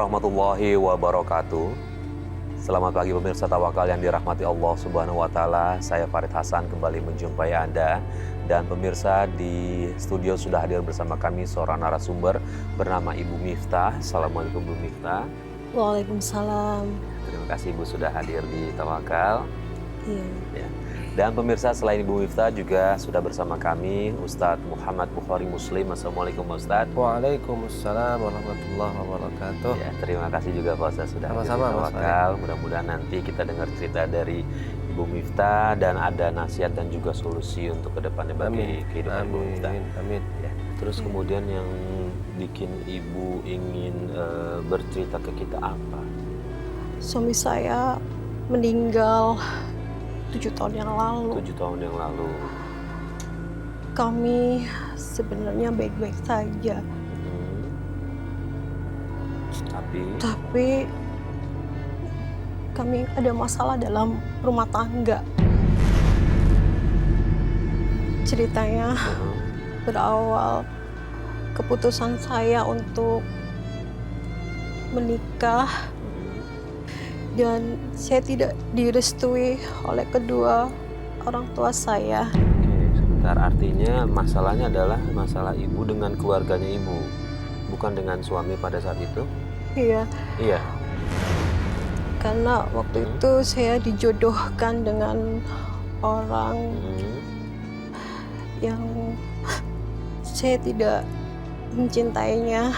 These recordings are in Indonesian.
warahmatullahi wabarakatuh. Selamat pagi pemirsa Tawakal yang dirahmati Allah Subhanahu wa taala. Saya Farid Hasan kembali menjumpai Anda, dan pemirsa di studio sudah hadir bersama kami seorang narasumber bernama Ibu Miftah. Assalamualaikum Bu Miftah. Waalaikumsalam. Terima kasih Ibu sudah hadir di Tawakal. Iya. Ya. Dan pemirsa, selain Ibu Miftah juga sudah bersama kami Ustadz Muhammad Bukhari Muslim. Assalamualaikum Ustadz. Waalaikumsalam warahmatullahi wabarakatuh. Ya, terima kasih juga Pak Ustadz sudah hadir di Sama-sama, Mas Tawakal. Mudah-mudahan nanti kita dengar cerita dari Ibu Miftah dan ada nasihat dan juga solusi untuk kedepannya bagi kehidupan Ibu Miftah. Amin. Ya. Terus kemudian yang bikin Ibu ingin bercerita ke kita apa? Suami saya meninggal 7 tahun yang lalu. 7 tahun yang lalu. Kami sebenarnya baik-baik saja. Tapi kami ada masalah dalam rumah tangga. Ceritanya berawal keputusan saya untuk menikah dan saya tidak direstui oleh kedua orang tua saya. Oke, sebentar. Artinya masalahnya adalah masalah Ibu dengan keluarganya Ibu, bukan dengan suami pada saat itu? Iya. Iya. Karena waktu itu saya dijodohkan dengan orang yang saya tidak mencintainya.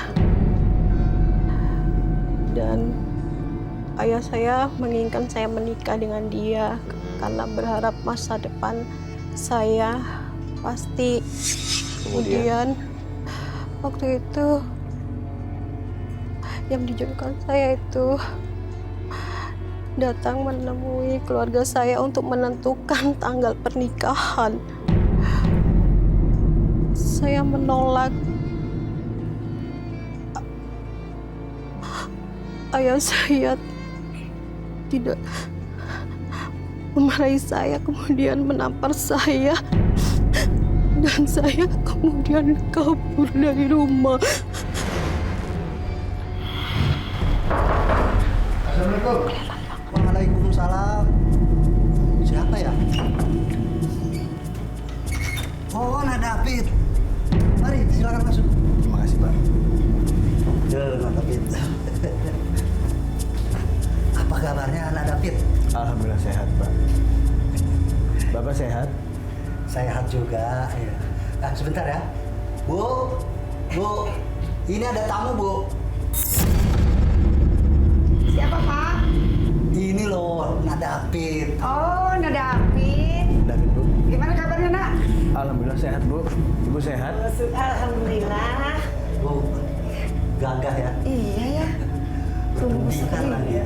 Dan ayah saya menginginkan saya menikah dengan dia karena berharap masa depan saya pasti. Kemudian waktu itu yang dijodohkan saya itu datang menemui keluarga saya untuk menentukan tanggal pernikahan. Saya menolak. Ayah saya tidak memarahi saya, kemudian menampar saya, dan saya kemudian kabur dari rumah. Assalamualaikum. Waalaikumsalam. Siapa ya? Oh, Nak David. Mari, silakan masuk. Terima kasih, Pak. Nak David. Apa kabarnya Nak David? Alhamdulillah sehat, Pak. Bapak sehat? Sehat juga. Ya. Nah, sebentar ya. Bu, ini ada tamu, Bu. Siapa, Pak? Ini loh, Nak David. Oh, Nak David. David, Bu. Gimana kabarnya, Nak? Alhamdulillah sehat, Bu. Ibu sehat? Alhamdulillah. Bu, gagah ya. Iya ya. Tumbuh besar lagi.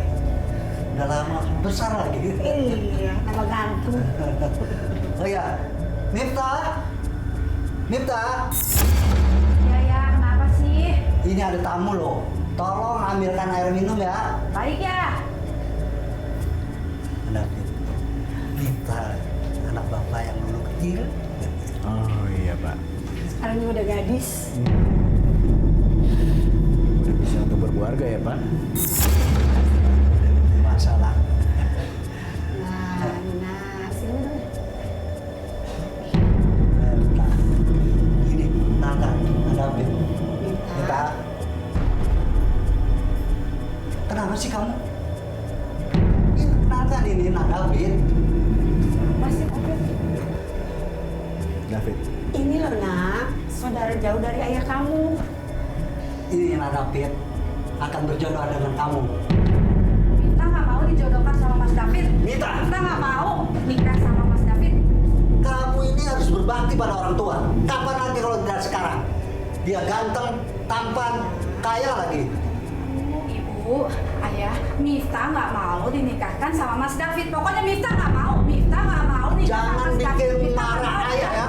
Udah lama besar lagi. Iya, nama gantung. Oh ya, Miftah. Ya, kenapa sih? Ini ada tamu loh. Tolong ambilkan air minum ya. Baik ya. David, Miftah, anak bapak yang dulu kecil. Oh iya, Pak. Sekarang ini udah gadis. Udah bisa untuk berkeluarga ya, Pak? Masalah. Nah, sini dulu. Nah, ini Nanda, David. Miftah. Kenapa sih kamu? Ini Nanda ini, David. Masih oke. David. Ini loh, Nak. Saudara jauh dari ayah kamu. Ini David akan berjodoh dengan kamu. Kita nggak mau dijodohkan sama Mas David. Mita. Kita nggak mau nikah sama Mas David. Kamu ini harus berbakti pada orang tua. Kapan nanti kalau tidak sekarang? Dia ganteng, tampan, kaya lagi. Ibu, ayah, Mifta nggak mau dinikahkan sama Mas David. Pokoknya Mifta nggak mau. Mifta nggak mau nikah sama Jangan Mas David. bikin Mifta nggak marah mau. ayah ya.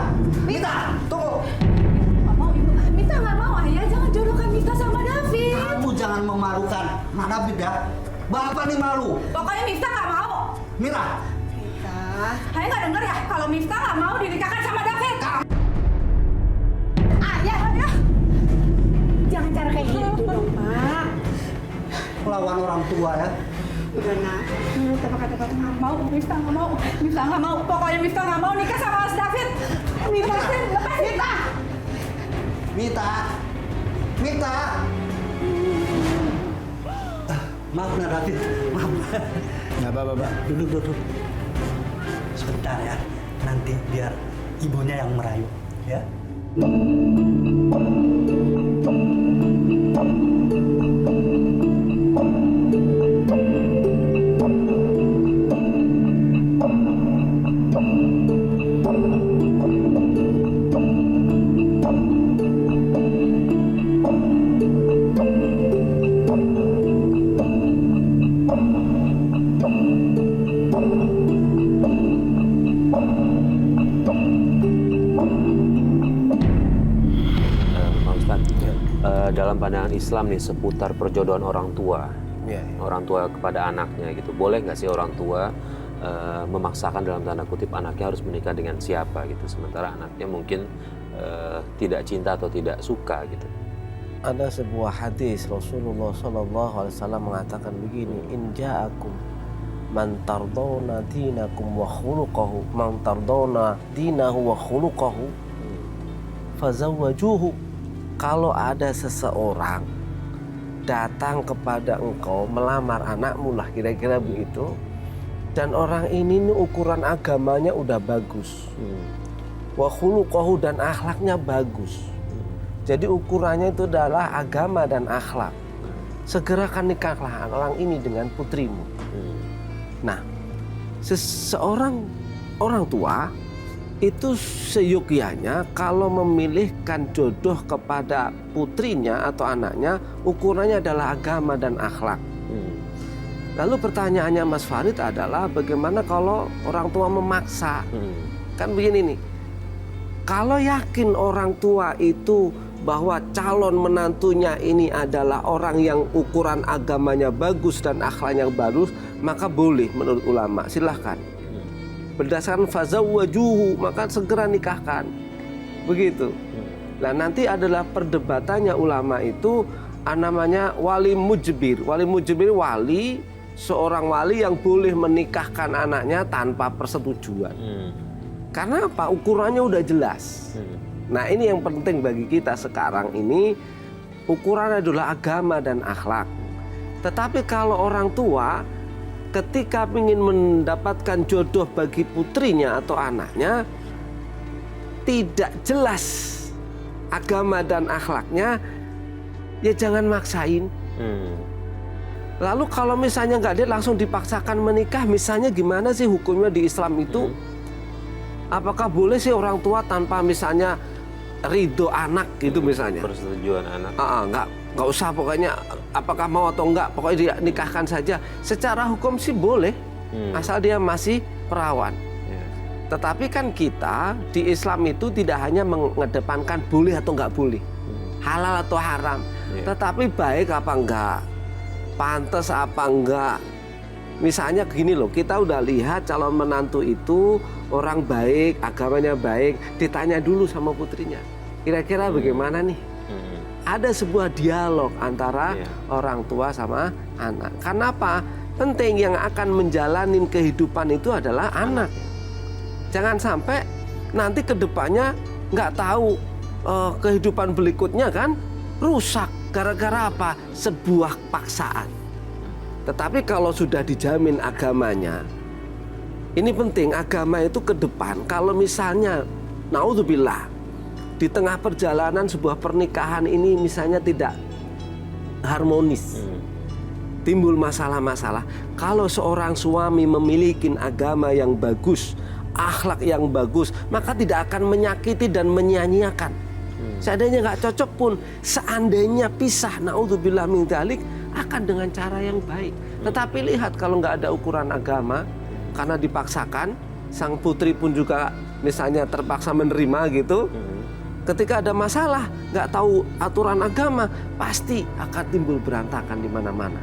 Mita, tunggu. Nggak mau, Ibu. Mifta nggak mau, ayah. Jangan jodohkan Mifta sama David. Kamu jangan memalukan Nak David ya. Bapak nih malu. Pokoknya Mifta nggak mau. Mira. Mifta, ayah nggak denger ya kalau Mifta nggak mau dinikahkan sama David. Ayah, ayah. Jangan cara kayak gitu dong, Pak. tua ya. Udah nak. Menurut apa kata kamu nggak mau, Mifta nggak mau, Mifta nggak mau. Pokoknya Mifta nggak mau nikah sama Mas David. Mifta, lepas Mifta. Mita, Mita. Maaf Nak David, maaf. Nggak apa-apa, Pak. Duduk. Sebentar ya, nanti biar ibunya yang merayu, ya. Pak Ustadz, dalam pandangan Islam nih seputar perjodohan orang tua, orang tua kepada anaknya gitu, boleh nggak sih orang tua memaksakan dalam tanda kutip anaknya harus menikah dengan siapa gitu, sementara anaknya mungkin tidak cinta atau tidak suka gitu? Ada sebuah hadis Rasulullah SAW mengatakan begini, in ja'akum man tardawna dinakum wa khuluqahu, man tardawna dinahu wa khuluqahu fazawwajuhu. Kalau ada seseorang datang kepada engkau melamar anakmu lah, kira-kira begitu, dan orang ini ukuran agamanya udah bagus, wa khuluqahu, dan akhlaknya bagus. Jadi ukurannya itu adalah agama dan akhlak. Segerakan nikahlah orang ini dengan putrimu. Nah, seseorang orang tua itu seyogyanya kalau memilihkan jodoh kepada putrinya atau anaknya, ukurannya adalah agama dan akhlak. Lalu pertanyaannya Mas Farid adalah bagaimana kalau orang tua memaksa? Kan begini nih, kalau yakin orang tua itu bahwa calon menantunya ini adalah orang yang ukuran agamanya bagus dan akhlaknya bagus, maka boleh menurut ulama, silahkan. Berdasarkan fazawwajuhu, maka segera nikahkan. Begitu. Nah, nanti adalah perdebatannya ulama itu namanya wali mujbir. Wali mujbir, wali, seorang wali yang boleh menikahkan anaknya tanpa persetujuan. Karena apa? Ukurannya udah jelas. Nah, ini yang penting bagi kita sekarang ini, ukuran adalah agama dan akhlak. Tetapi kalau orang tua ketika ingin mendapatkan jodoh bagi putrinya atau anaknya, tidak jelas agama dan akhlaknya, ya jangan maksain. Lalu kalau misalnya nggak dia langsung dipaksakan menikah, misalnya gimana sih hukumnya di Islam itu? Apakah boleh sih orang tua tanpa misalnya ridho anak gitu misalnya? Persetujuan anak? Nggak usah pokoknya, apakah mau atau enggak, pokoknya dia nikahkan saja. Secara hukum sih boleh, asal dia masih perawan. Tetapi kan kita di Islam itu tidak hanya mengedepankan boleh atau enggak boleh, halal atau haram, tetapi baik apa enggak, pantas apa enggak. Misalnya gini loh, kita udah lihat calon menantu itu orang baik, agamanya baik, ditanya dulu sama putrinya, kira-kira bagaimana nih? Ada sebuah dialog antara orang tua sama anak. Kenapa? Penting, yang akan menjalani kehidupan itu adalah anak. Jangan sampai nanti kedepannya nggak tahu kehidupan berikutnya kan rusak gara-gara apa? Sebuah paksaan. Tetapi kalau sudah dijamin agamanya, ini penting, agama itu ke depan. Kalau misalnya, naudzubillah, di tengah perjalanan sebuah pernikahan ini misalnya tidak harmonis, timbul masalah-masalah. Kalau seorang suami memiliki agama yang bagus, akhlak yang bagus, maka tidak akan menyakiti dan menyia-nyiakan. Seandainya nggak cocok pun, seandainya pisah, naudzubillah min dzalik, akan dengan cara yang baik. Tetapi lihat kalau nggak ada ukuran agama, karena dipaksakan, sang putri pun juga misalnya terpaksa menerima gitu. Ketika ada masalah, nggak tahu aturan agama, pasti akan timbul berantakan di mana-mana.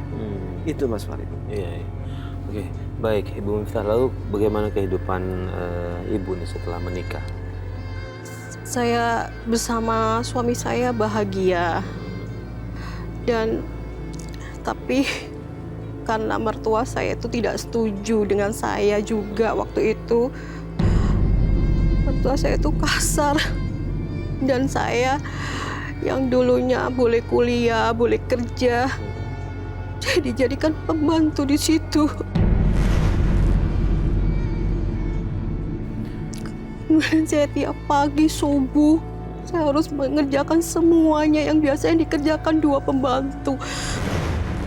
Itu Mas Farid. Iya. Oke, baik Ibu Miftah, lalu bagaimana kehidupan Ibu nih setelah menikah? Saya bersama suami saya bahagia. Dan tapi karena mertua saya itu tidak setuju dengan saya juga waktu itu. Mertua saya itu kasar. Dan saya yang dulunya boleh kuliah, boleh kerja, saya dijadikan pembantu di situ. Kemudian saya tiap pagi subuh, saya harus mengerjakan semuanya yang biasanya dikerjakan 2 pembantu.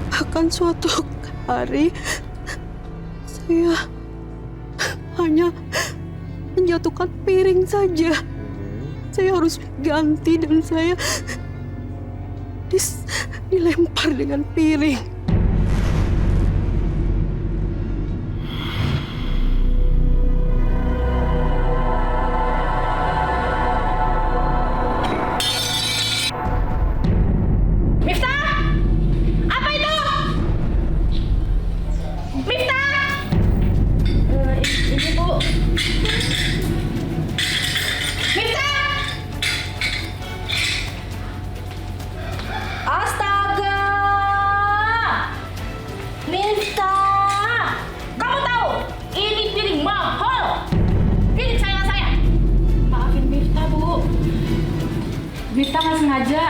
Bahkan suatu hari, saya hanya menjatuhkan piring saja. Saya harus ganti dan saya dilempar dengan piring. Miftah nggak sengaja.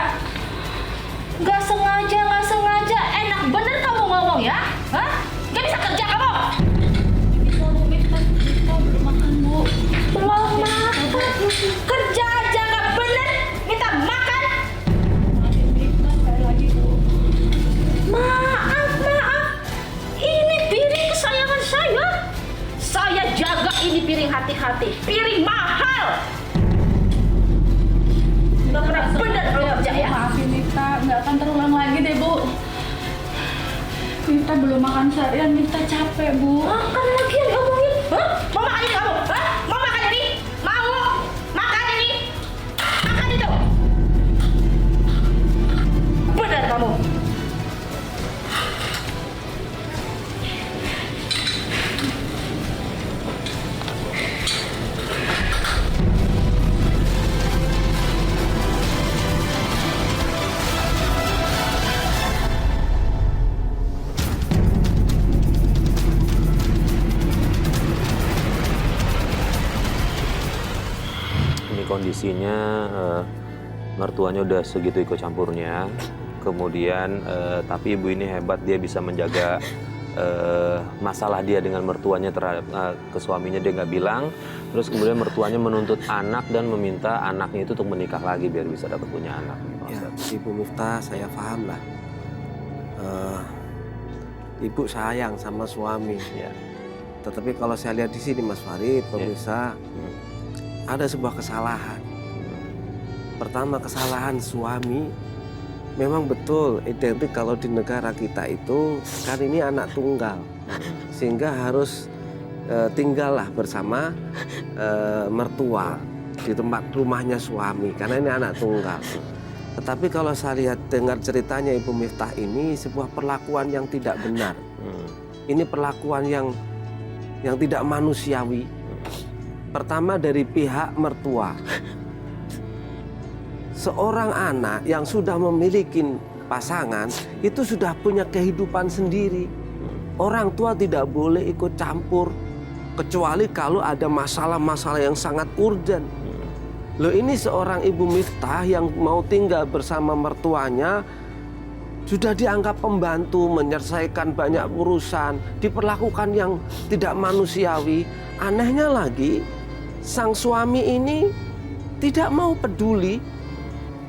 Nggak sengaja. Enak bener kamu ngomong ya? Hah? Nggak bisa kerja kamu? Bisa Bu, Miftah belum makan Bu. Belum makan? Kerja aja nggak bener, minta makan? Maafin Miftah sekali lagi Bu. Maaf. Ini piring kesayangan saya. Saya jaga ini piring hati-hati. Piring mahal. Nggak pernah bener kalau kerja ya. Maafin Miftah, nggak akan terulang lagi deh Bu. Miftah belum makan seharian, Miftah capek Bu. Makan lagi yang diomongin. Hah? Mau makan ini kamu? Hah? Mau makan ini? Mau makan ini? Makan itu. Benar kamu. Kondisinya mertuanya udah segitu ikut campurnya, kemudian tapi ibu ini hebat, dia bisa menjaga masalah dia dengan mertuanya terhadap ke suaminya, dia nggak bilang. Terus kemudian mertuanya menuntut anak dan meminta anaknya itu untuk menikah lagi biar bisa dapat punya anak. Ya, Ibu Miftah, saya paham lah. Ibu sayang sama suami. Ya. Tetapi kalau saya lihat di sini Mas Farid, pemirsa, ada sebuah kesalahan. Pertama, kesalahan suami. Memang betul identik kalau di negara kita itu kan ini anak tunggal, sehingga harus tinggallah bersama mertua di tempat rumahnya suami karena ini anak tunggal. Tetapi kalau saya lihat dengar ceritanya Ibu Miftah ini sebuah perlakuan yang tidak benar. Ini perlakuan yang tidak manusiawi. Pertama dari pihak mertua. Seorang anak yang sudah memiliki pasangan itu sudah punya kehidupan sendiri. Orang tua tidak boleh ikut campur kecuali kalau ada masalah-masalah yang sangat urgen. Loh, ini seorang Ibu Miftah yang mau tinggal bersama mertuanya sudah dianggap pembantu, menyelesaikan banyak urusan, diperlakukan yang tidak manusiawi. Anehnya lagi, sang suami ini tidak mau peduli.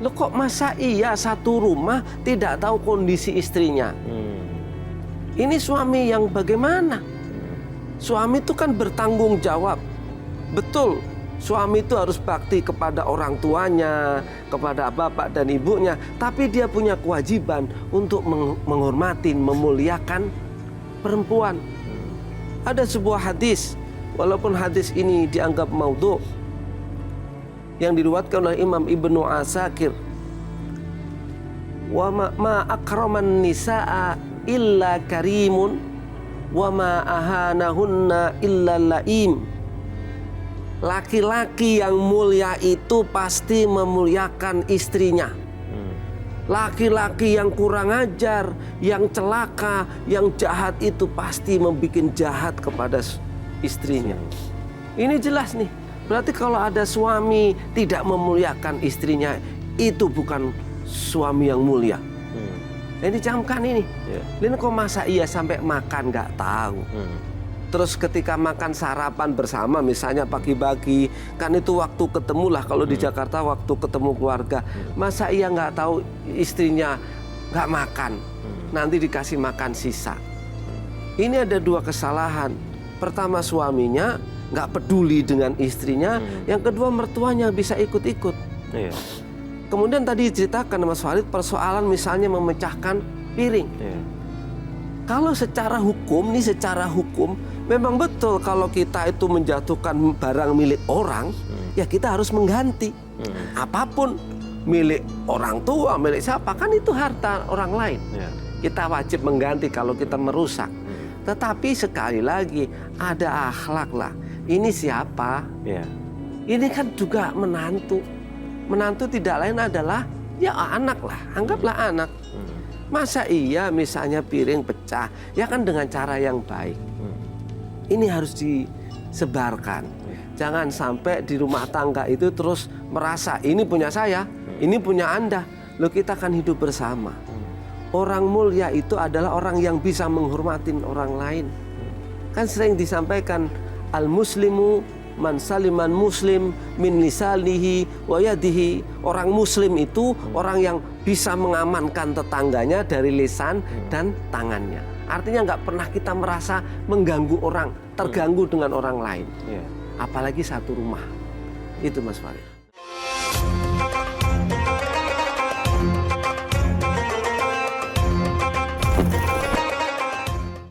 Loh, kok masa iya satu rumah tidak tahu kondisi istrinya? Ini suami yang bagaimana? Suami itu kan bertanggung jawab. Betul, suami itu harus bakti kepada orang tuanya, kepada bapak dan ibunya. Tapi dia punya kewajiban untuk menghormati, memuliakan perempuan. Ada sebuah hadis, walaupun hadis ini dianggap maudhu, yang diriwayatkan oleh Imam Ibnu Asakir. Wa ma akraman nisaa illa karimun wa ma ahanahunna illa laim. Laki-laki yang mulia itu pasti memuliakan istrinya. Laki-laki yang kurang ajar, yang celaka, yang jahat itu pasti membuat jahat kepada istrinya. Ini jelas nih. Berarti kalau ada suami tidak memuliakan istrinya, itu bukan suami yang mulia. Ini camkan ini. Ini kok masa iya sampai makan nggak tahu. Terus ketika makan sarapan bersama, misalnya pagi-pagi, kan itu waktu ketemu lah kalau di Jakarta waktu ketemu keluarga. Masa iya nggak tahu istrinya nggak makan, nanti dikasih makan sisa. Ini ada dua kesalahan. Pertama suaminya nggak peduli dengan istrinya, yang kedua mertuanya bisa ikut-ikut. Kemudian tadi diceritakan Mas Farid persoalan misalnya memecahkan piring. Kalau secara hukum memang betul kalau kita itu menjatuhkan barang milik orang, ya kita harus mengganti. Apapun milik orang tua, milik siapa, kan itu harta orang lain. Kita wajib mengganti kalau kita merusak. Tetapi sekali lagi ada akhlak lah. Ini siapa? Ini kan juga menantu. Menantu tidak lain adalah ya anak lah, anggaplah anak. Masa iya misalnya piring pecah, ya kan dengan cara yang baik. Ini harus disebarkan. Jangan sampai di rumah tangga itu terus merasa ini punya saya, ini punya Anda. Loh, kita akan hidup bersama. Orang mulia itu adalah orang yang bisa menghormati orang lain. Kan sering disampaikan al-muslimu man saliman muslim min lisanihi wa yadihi. Orang muslim itu orang yang bisa mengamankan tetangganya dari lisan dan tangannya. Artinya nggak pernah kita merasa mengganggu orang, terganggu dengan orang lain. Apalagi satu rumah. Itu Mas Farid.